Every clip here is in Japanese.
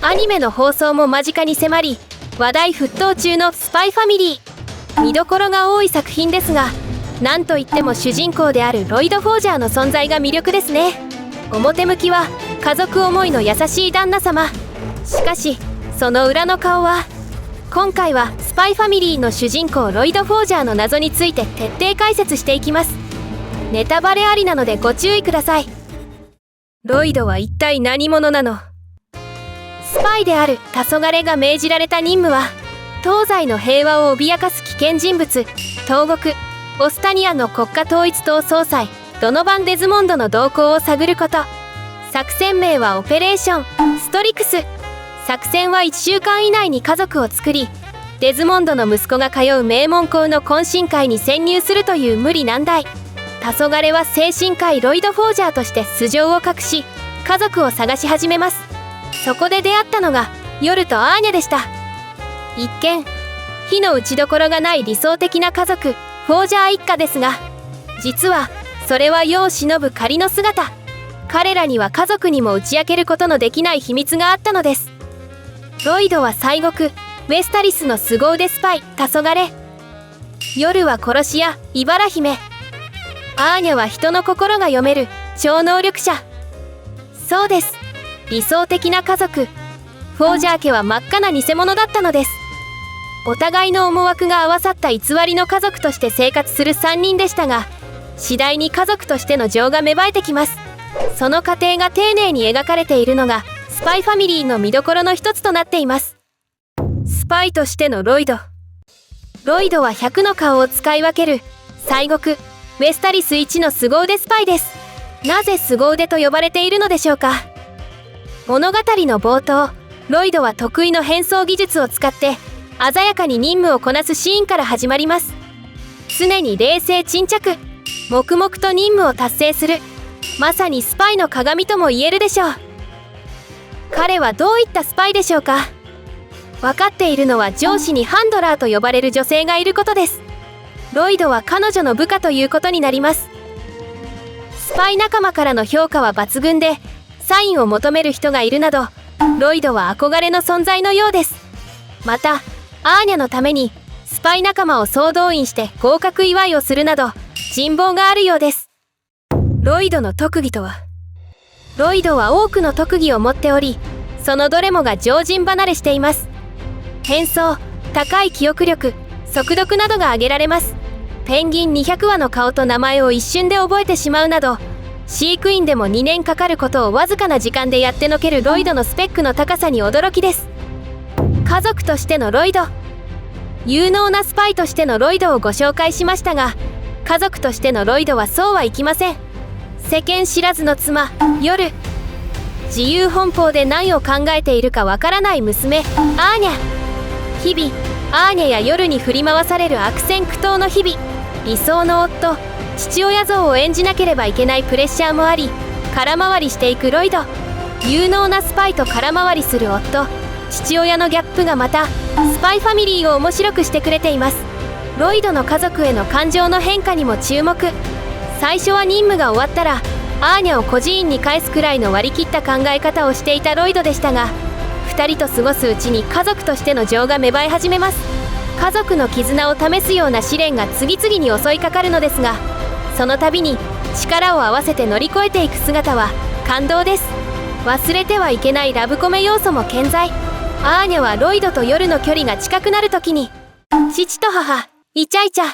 アニメの放送も間近に迫り、話題沸騰中のスパイファミリー。見どころが多い作品ですが、なんといっても主人公であるロイド・フォージャーの存在が魅力ですね。表向きは家族思いの優しい旦那様。しかしその裏の顔は。今回はスパイファミリーの主人公ロイド・フォージャーの謎について徹底解説していきます。ネタバレありなのでご注意ください。ロイドは一体何者なの？スパイである黄昏が命じられた任務は、東西の平和を脅かす危険人物、東国オスタニアの国家統一党総裁ドノバン・デズモンドの動向を探ること。作戦名はオペレーションストリクス。作戦は1週間以内に家族を作り、デズモンドの息子が通う名門校の懇親会に潜入するという無理難題。黄昏は精神科医ロイド・フォージャーとして素性を隠し、家族を探し始めます。そこで出会ったのがヨルとアーニャでした。一見火の打ちどころがない理想的な家族フォージャー一家ですが、実はそれは世を忍ぶ仮の姿。彼らには家族にも打ち明けることのできない秘密があったのです。ロイドは西国ウェスタリスの凄腕スパイ黄昏。夜は殺し屋イバラ姫。アーニャは人の心が読める超能力者。そうです、理想的な家族。フォージャー家は真っ赤な偽物だったのです。お互いの思惑が合わさった偽りの家族として生活する3人でしたが、次第に家族としての情が芽生えてきます。その過程が丁寧に描かれているのがスパイファミリーの見どころの一つとなっています。スパイとしてのロイド。ロイドは100の顔を使い分ける西国ウェスタリス一の凄腕スパイです。なぜ凄腕と呼ばれているのでしょうか。物語の冒頭、ロイドは得意の変装技術を使って鮮やかに任務をこなすシーンから始まります。常に冷静沈着、黙々と任務を達成する、まさにスパイの鏡とも言えるでしょう。彼はどういったスパイでしょうか。分かっているのは上司にハンドラーと呼ばれる女性がいることです。ロイドは彼女の部下ということになります。スパイ仲間からの評価は抜群で、サインを求める人がいるなど、ロイドは憧れの存在のようです。またアーニャのためにスパイ仲間を総動員して合格祝いをするなど人望があるようです。ロイドの特技とは。ロイドは多くの特技を持っており、そのどれもが常人離れしています。変装、高い記憶力、速読などが挙げられます。ペンギン200羽の顔と名前を一瞬で覚えてしまうなど、飼育員でも2年かかることをわずかな時間でやってのけるロイドのスペックの高さに驚きです。家族としてのロイド。有能なスパイとしてのロイドをご紹介しましたが、家族としてのロイドはそうはいきません。世間知らずの妻夜。自由奔放で何を考えているかわからない娘アーニャ。日々アーニャや夜に振り回される悪戦苦闘の日々。理想の夫、父親像を演じなければいけないプレッシャーもあり、空回りしていくロイド。有能なスパイと空回りする夫、父親のギャップがまたスパイファミリーを面白くしてくれています。ロイドの家族への感情の変化にも注目。最初は任務が終わったらアーニャを孤児院に返すくらいの割り切った考え方をしていたロイドでしたが、2人と過ごすうちに家族としての情が芽生え始めます。家族の絆を試すような試練が次々に襲いかかるのですが、その度に力を合わせて乗り越えていく姿は感動です。忘れてはいけないラブコメ要素も健在。アーニャはロイドと夜の距離が近くなる時に父と母イチャイチャ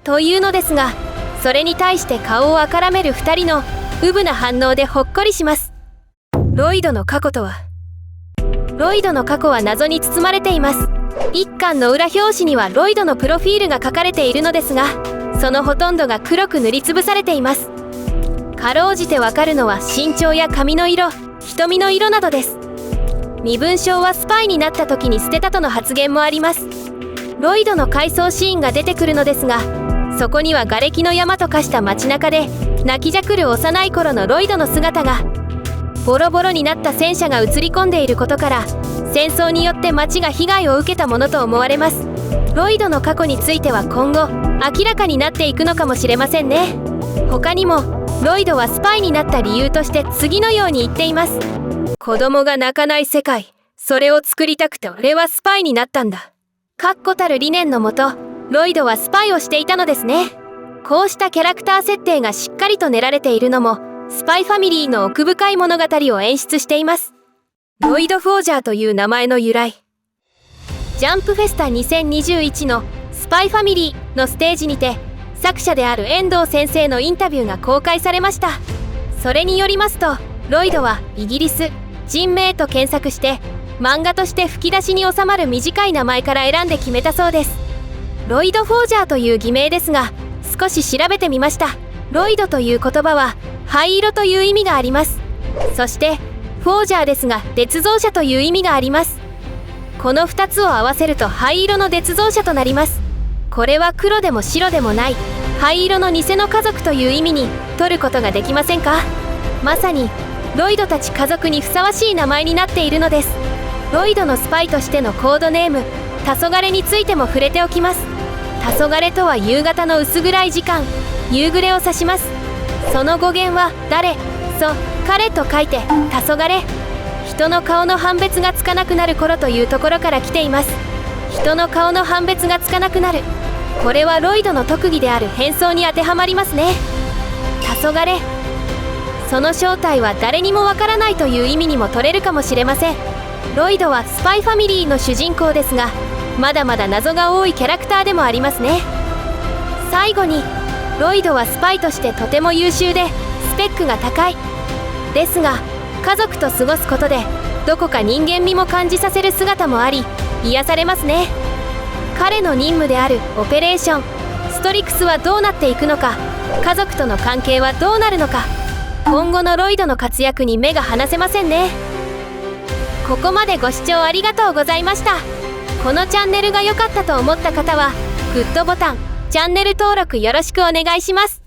というのですが、それに対して顔をあからめる2人のうぶな反応でほっこりします。ロイドの過去とは。ロイドの過去は謎に包まれています。一巻の裏表紙にはロイドのプロフィールが書かれているのですが、そのほとんどが黒く塗りつぶされています。かろうじてわかるのは身長や髪の色、瞳の色などです。身分証はスパイになった時に捨てたとの発言もあります。ロイドの回想シーンが出てくるのですが、そこには瓦礫の山と化した街中で泣きじゃくる幼い頃のロイドの姿が。ボロボロになった戦車が映り込んでいることから、戦争によって街が被害を受けたものと思われます。ロイドの過去については今後明らかになっていくのかもしれませんね。他にもロイドはスパイになった理由として次のように言っています。子供が泣かない世界、それを作りたくて俺はスパイになったんだ。確固たる理念のもと、ロイドはスパイをしていたのですね。こうしたキャラクター設定がしっかりと練られているのも、スパイファミリーの奥深い物語を演出しています。ロイド・フォージャーという名前の由来。ジャンプフェスタ2021のスパイファミリーのステージにて、作者である遠藤先生のインタビューが公開されました。それによりますと、ロイドはイギリス人名と検索して漫画として吹き出しに収まる短い名前から選んで決めたそうです。ロイド・フォージャーという偽名ですが、少し調べてみました。ロイドという言葉は灰色という意味があります。そしてフォージャーですが鑿造者という意味があります。この2つを合わせると灰色の鑿造者となります。これは黒でも白でもない灰色の偽の家族という意味に取ることができませんか？まさにロイドたち家族にふさわしい名前になっているのです。ロイドのスパイとしてのコードネーム黄昏についても触れておきます。黄昏とは夕方の薄暗い時間、夕暮れを指します。その語源は誰、彼と書いて黄昏。人の顔の判別がつかなくなる頃というところから来ています。人の顔の判別がつかなくなる、これはロイドの特技である変装に当てはまりますね。黄昏、その正体は誰にもわからないという意味にも取れるかもしれません。ロイドはスパイファミリーの主人公ですが、まだまだ謎が多いキャラクターでもありますね。最後に、ロイドはスパイとしてとても優秀でスペックが高いですが、家族と過ごすことでどこか人間味も感じさせる姿もあり、癒されますね。彼の任務であるオペレーションストリクスはどうなっていくのか、家族との関係はどうなるのか、今後のロイドの活躍に目が離せませんね。ここまでご視聴ありがとうございました。このチャンネルが良かったと思った方はグッドボタン、チャンネル登録よろしくお願いします。